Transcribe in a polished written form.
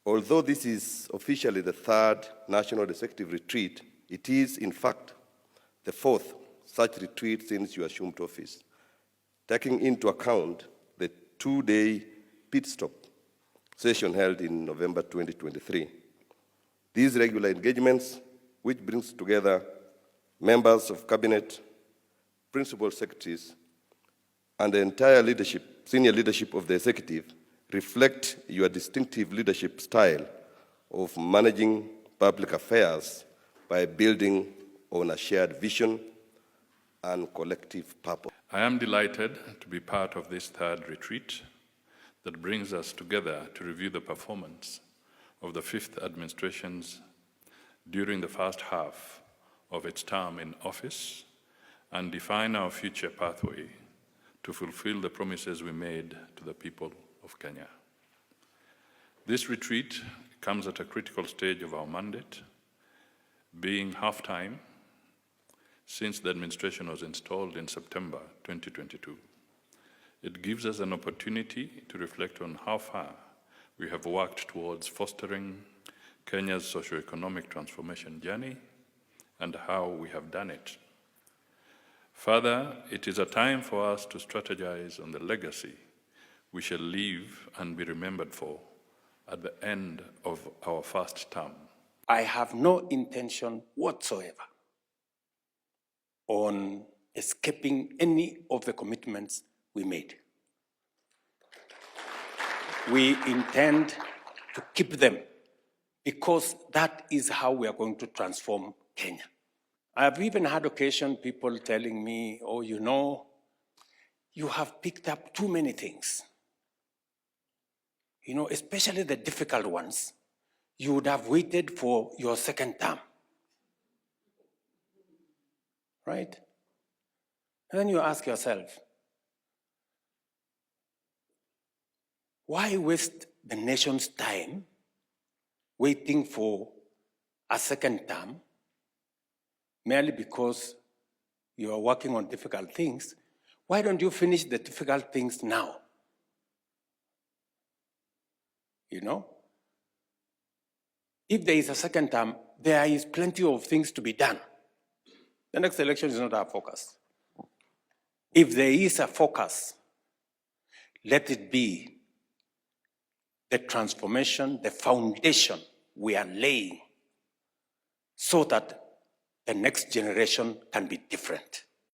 Although this is officially the third National Executive Retreat, it is, in fact, the fourth such retreat since you assumed office, taking into account the two-day pit stop session held in November 2023. These regular engagements, which brings together members of cabinet, principal secretaries, and the entire senior leadership of the executive, reflect your distinctive leadership style of managing public affairs by building on a shared vision and collective purpose. I am delighted to be part of this third retreat that brings us together to review the performance of the fifth administrations during the first half of its term in office and define our future pathway to fulfill the promises we made to the people of Kenya. This retreat comes at a critical stage of our mandate, being half-time since the administration was installed in September 2022. It gives us an opportunity to reflect on how far we have worked towards fostering Kenya's socio-economic transformation journey and how we have done it. Further, it is a time for us to strategize on the legacy we shall leave and be remembered for at the end of our first term. I have no intention whatsoever on escaping any of the commitments we made. We intend to keep them because that is how we are going to transform Kenya. I have even had occasion people telling me, oh, you know, you have picked up too many things. You know, especially the difficult ones. You would have waited for your second term. Right? And then you ask yourself, why waste the nation's time waiting for a second term merely because you are working on difficult things? Why don't you finish the difficult things now? You know? If there is a second term, there is plenty of things to be done. The next election is not our focus. If there is a focus, let it be the transformation, the foundation we are laying so that the next generation can be different.